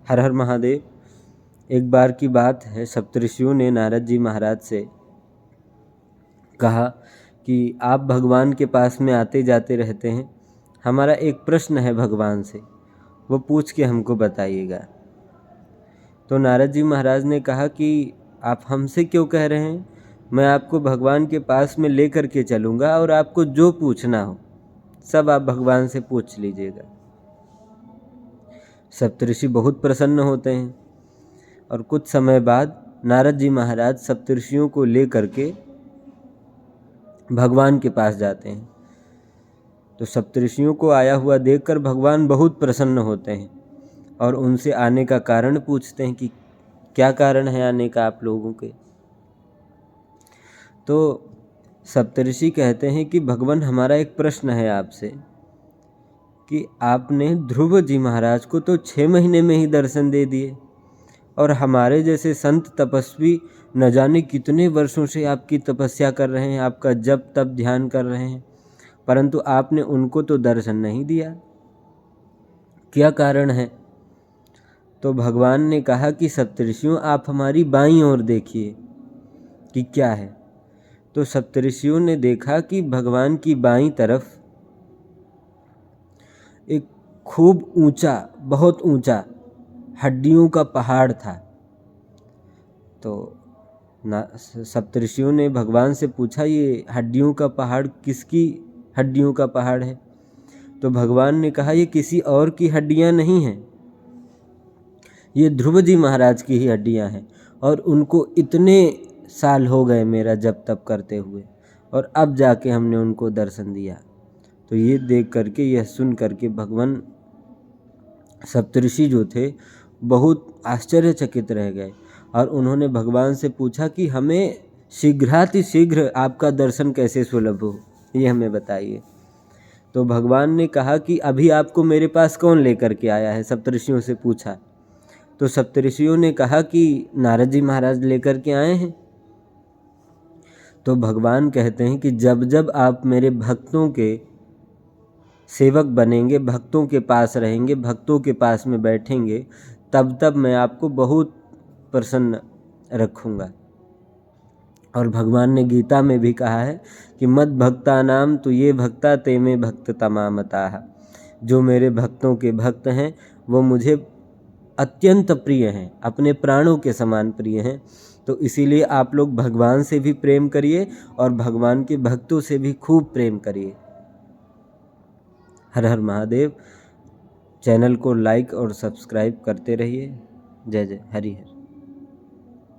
हर हर महादेव। एक बार की बात है, सप्तऋषियों ने नारद जी महाराज से कहा कि आप भगवान के पास में आते जाते रहते हैं, हमारा एक प्रश्न है भगवान से, वो पूछ के हमको बताइएगा। तो नारद जी महाराज ने कहा कि आप हमसे क्यों कह रहे हैं, मैं आपको भगवान के पास में ले कर के चलूँगा और आपको जो पूछना हो सब आप भगवान से पूछ लीजिएगा। सप्तऋषि बहुत प्रसन्न होते हैं और कुछ समय बाद नारद जी महाराज सप्तऋषियों को ले करके भगवान के पास जाते हैं। तो सप्तऋषियों को आया हुआ देखकर भगवान बहुत प्रसन्न होते हैं और उनसे आने का कारण पूछते हैं कि क्या कारण है आने का आप लोगों के। तो सप्तऋषि कहते हैं कि भगवान, हमारा एक प्रश्न है आपसे कि आपने ध्रुव जी महाराज को तो 6 महीने में ही दर्शन दे दिए और हमारे जैसे संत तपस्वी न जाने कितने वर्षों से आपकी तपस्या कर रहे हैं, आपका जप तप ध्यान कर रहे हैं, परंतु आपने उनको तो दर्शन नहीं दिया, क्या कारण है। तो भगवान ने कहा कि सप्तऋषियों, आप हमारी बाईं ओर देखिए कि क्या है। तो सप्तऋषियों ने देखा कि भगवान की बाईं तरफ एक खूब ऊंचा, बहुत ऊंचा हड्डियों का पहाड़ था। तो सप्तऋषियों ने भगवान से पूछा, ये हड्डियों का पहाड़ किसकी हड्डियों का पहाड़ है। तो भगवान ने कहा, ये किसी और की हड्डियां नहीं हैं, ये ध्रुव जी महाराज की ही हड्डियां हैं और उनको इतने साल हो गए मेरा जप तप करते हुए और अब जाके हमने उनको दर्शन दिया। तो ये देख करके, यह सुन करके भगवान सप्तऋषि जो थे बहुत आश्चर्यचकित रह गए और उन्होंने भगवान से पूछा कि हमें शीघ्रातिशीघ्र आपका दर्शन कैसे सुलभ हो, ये हमें बताइए। तो भगवान ने कहा कि अभी आपको मेरे पास कौन लेकर के आया है, सप्तऋषियों से पूछा। तो सप्तऋषियों ने कहा कि नारद जी महाराज लेकर के आए हैं। तो भगवान कहते हैं कि जब जब आप मेरे भक्तों के सेवक बनेंगे, भक्तों के पास रहेंगे, भक्तों के पास में बैठेंगे, तब तब मैं आपको बहुत प्रसन्न रखूँगा। और भगवान ने गीता में भी कहा है कि मद भक्ता नाम तो ये भक्ता ते में भक्त तमामताः, जो मेरे भक्तों के भक्त हैं वो मुझे अत्यंत प्रिय हैं, अपने प्राणों के समान प्रिय हैं। तो इसीलिए आप लोग भगवान से भी प्रेम करिए और भगवान के भक्तों से भी खूब प्रेम करिए। हर हर महादेव। चैनल को लाइक और सब्सक्राइब करते रहिए। जय जय हरि हर।